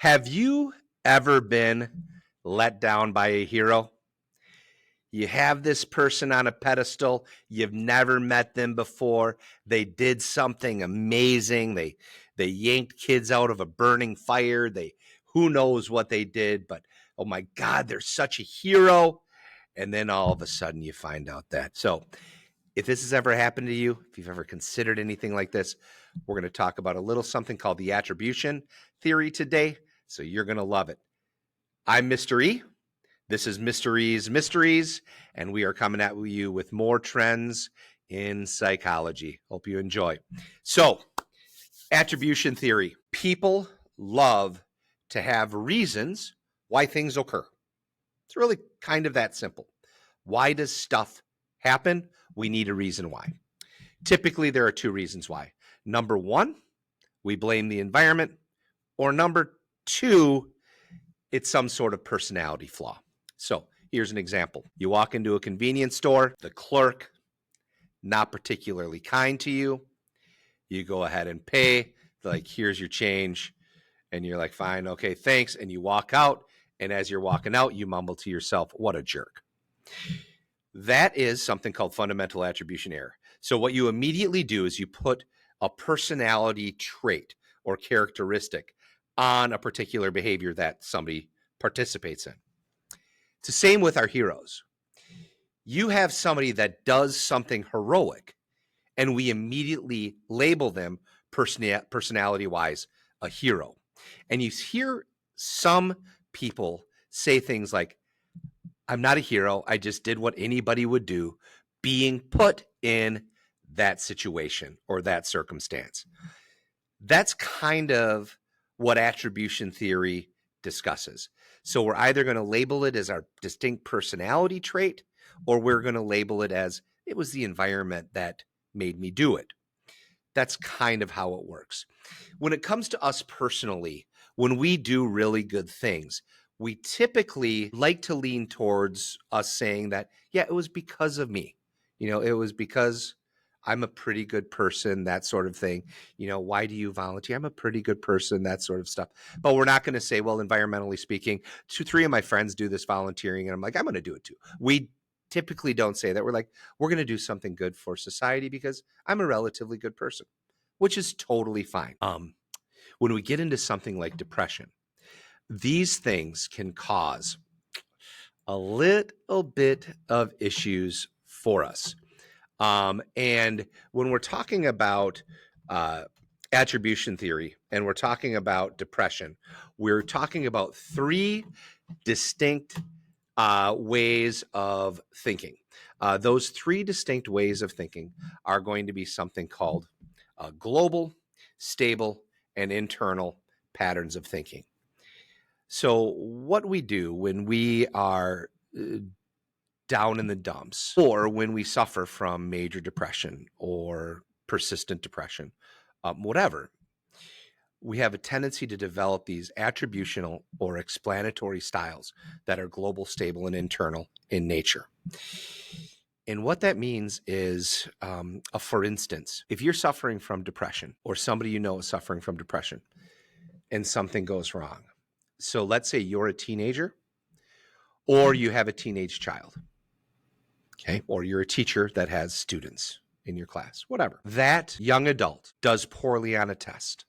Have you ever been let down by a hero? You have this person on a pedestal. You've never met them before. They did something amazing. They yanked kids out of a burning fire. They who knows what they did, but oh my God, they're such a hero. And then all of a sudden you find out that. So if this has ever happened to you, if you've ever considered anything like this, we're going to talk about a little something called the attribution theory today. So you're going to love it. I'm Mr. E. This is MysterE's Mysteries, and we are coming at you with more trends in psychology. Hope you enjoy. So, attribution theory. People love to have reasons why things occur. It's really kind of that simple. Why does stuff happen? We need a reason why. Typically, there are two reasons why. Number one, we blame the environment, or number two, it's some sort of personality flaw. So here's an example. You walk into a convenience store, the clerk, not particularly kind to you. You go ahead and pay, like, here's your change. And you're like, fine, okay, thanks. And you walk out. And as you're walking out, you mumble to yourself, what a jerk. That is something called fundamental attribution error. So what you immediately do is you put a personality trait or characteristic on a particular behavior that somebody participates in. It's the same with our heroes. You have somebody that does something heroic, and we immediately label them personality-wise a hero. And you hear some people say things like, I'm not a hero, I just did what anybody would do, being put in that situation or that circumstance. That's kind of what attribution theory discusses. So we're either going to label it as our distinct personality trait, or we're going to label it as it was the environment that made me do it. That's kind of how it works. When it comes to us personally, when we do really good things, we typically like to lean towards us saying that, yeah, it was because of me. It was because I'm a pretty good person, that sort of thing. Why do you volunteer? I'm a pretty good person, that sort of stuff. But we're not going to say, well, environmentally speaking, 2-3 of my friends do this volunteering, and I'm like, I'm going to do it too. We typically don't say that. We're like, we're going to do something good for society because I'm a relatively good person, which is totally fine. When we get into something like depression, these things can cause a little bit of issues for us. And when we're talking about attribution theory and we're talking about depression, we're talking about 3 distinct ways of thinking. Those 3 distinct ways of thinking are going to be something called global, stable, and internal patterns of thinking. So what we do when we are down in the dumps, or when we suffer from major depression or persistent depression, whatever, we have a tendency to develop these attributional or explanatory styles that are global, stable, and internal in nature. And what that means is, for instance, if you're suffering from depression or somebody you know is suffering from depression and something goes wrong. So let's say you're a teenager or you have a teenage child. Okay, or you're a teacher that has students in your class, whatever. That young adult does poorly on a test,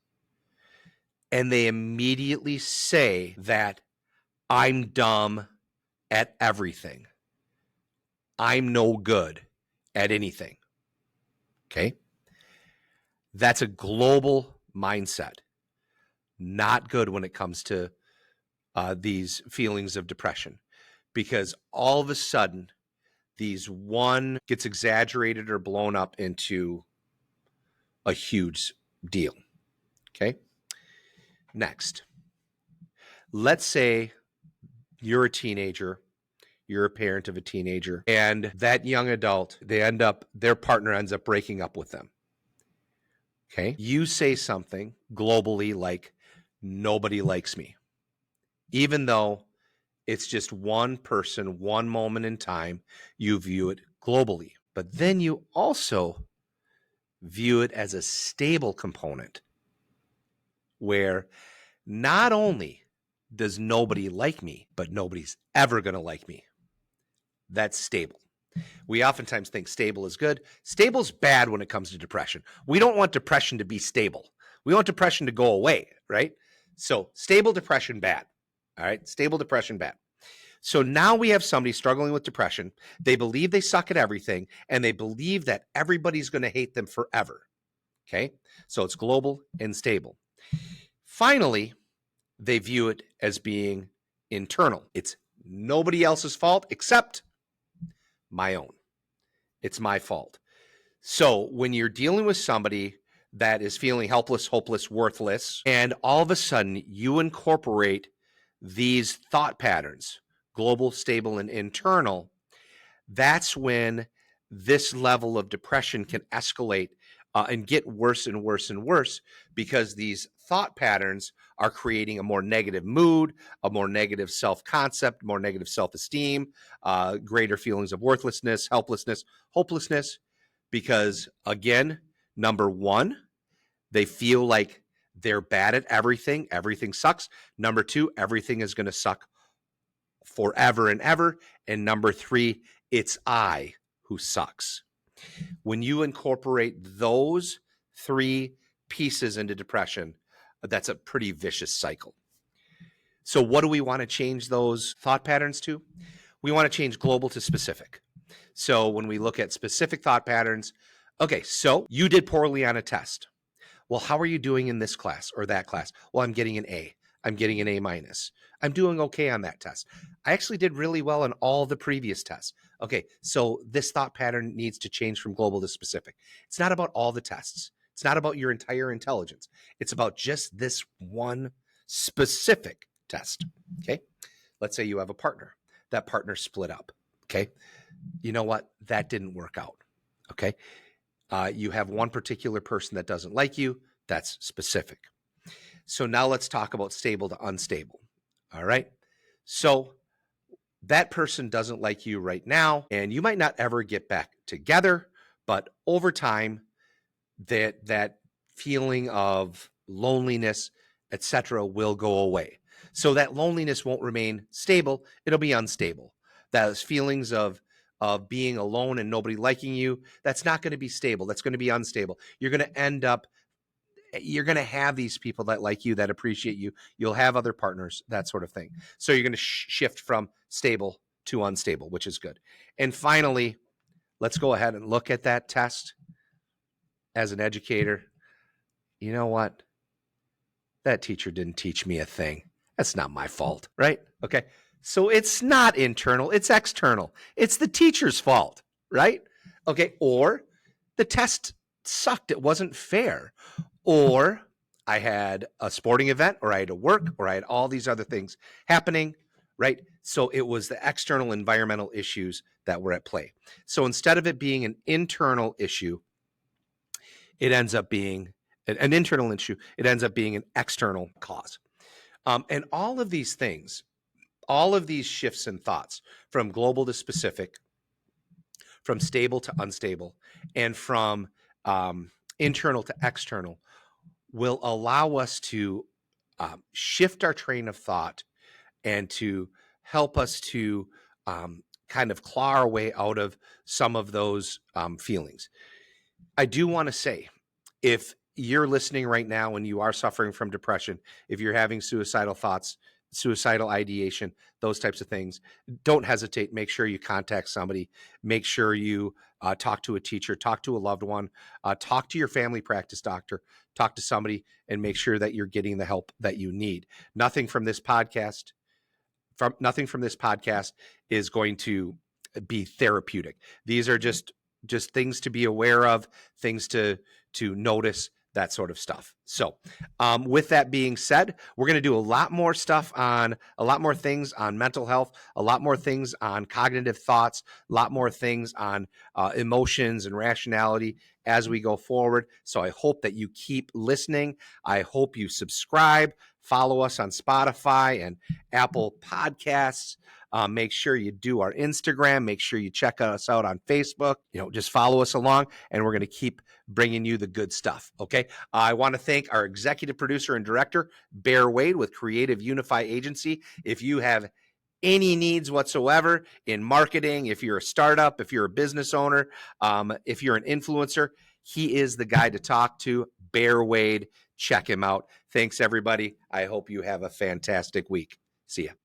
and they immediately say that I'm dumb at everything. I'm no good at anything. Okay, that's a global mindset. Not good when it comes to these feelings of depression, because all of a sudden, these one gets exaggerated or blown up into a huge deal. Okay. Next, let's say you're a teenager, you're a parent of a teenager, and that young adult, their partner ends up breaking up with them. Okay. You say something globally like, nobody likes me, even though it's just one person, one moment in time, you view it globally. But then you also view it as a stable component where not only Does nobody like me? But nobody's ever going to like me. That's stable. We oftentimes think stable is good. Stable's bad when it comes to depression. We don't want depression to be stable. We want depression to go away, right? So stable depression, bad. All right, stable depression, bad. So now we have somebody struggling with depression. They believe they suck at everything, and they believe that everybody's going to hate them forever. Okay, so it's global and stable. Finally, they view it as being internal. It's nobody else's fault except my own. It's my fault. So when you're dealing with somebody that is feeling helpless, hopeless, worthless, and all of a sudden you incorporate these thought patterns, global, stable, and internal, that's when this level of depression can escalate and get worse and worse and worse, because these thought patterns are creating a more negative mood, a more negative self-concept, more negative self-esteem, greater feelings of worthlessness, helplessness, hopelessness, because again, number one, they feel like they're bad at everything. Everything sucks. Number two, everything is going to suck forever and ever. And number three, it's I who sucks. When you incorporate those three pieces into depression, that's a pretty vicious cycle. So what do we want to change those thought patterns to? We want to change global to specific. So when we look at specific thought patterns, okay, so you did poorly on a test. Well, how are you doing in this class or that class? Well, I'm getting an A. I'm getting an A minus. I'm doing okay on that test. I actually did really well on all the previous tests. Okay, so this thought pattern needs to change from global to specific. It's not about all the tests. It's not about your entire intelligence. It's about just this one specific test. Okay, let's say you have a partner. That partner split up. Okay, you know what? That didn't work out. Okay, you have one particular person that doesn't like you. That's specific. So now let's talk about stable to unstable. All right. So that person doesn't like you right now, and you might not ever get back together, but over time, that feeling of loneliness, etc., will go away. So that loneliness won't remain stable. It'll be unstable. Those feelings of being alone and nobody liking you, that's not going to be stable. That's going to be unstable. You're going to have these people that like you, that appreciate you. You'll have other partners, that sort of thing. So you're going to shift from stable to unstable, which is good. And finally, let's go ahead and look at that test as an educator. You know what? That teacher didn't teach me a thing. That's not my fault, right? Okay. So it's not internal, it's external. It's the teacher's fault, right? Okay. Or the test sucked. It wasn't fair. Or I had a sporting event, or I had to work, or I had all these other things happening, right? So it was the external environmental issues that were at play. So instead of it being an internal issue, it ends up being an internal issue. It ends up being an external cause. And all of these things, all of these shifts in thoughts, from global to specific, from stable to unstable, and from internal to external, will allow us to shift our train of thought and to help us to kind of claw our way out of some of those feelings. I do want to say, if you're listening right now and you are suffering from depression, if you're having suicidal thoughts, suicidal ideation, those types of things, don't hesitate. Make sure you contact somebody. Make sure you talk to a teacher, talk to a loved one, talk to your family practice doctor, talk to somebody, and make sure that you're getting the help that you need. Nothing from this podcast is going to be therapeutic. These are just things to be aware of, things to notice, that sort of stuff. So with that being said, we're going to do a lot more things on mental health, a lot more things on cognitive thoughts, a lot more things on emotions and rationality as we go forward. So I hope that you keep listening. I hope you subscribe. Follow us on Spotify and Apple Podcasts. Make sure you do our Instagram. Make sure you check us out on Facebook. Just follow us along, and we're going to keep bringing you the good stuff. Okay. I want to thank our executive producer and director, Bear Wade with Creative Unify Agency. If you have any needs whatsoever in marketing, if you're a startup, if you're a business owner, if you're an influencer, he is the guy to talk to. Bear Wade. Check him out. Thanks, everybody. I hope you have a fantastic week. See ya.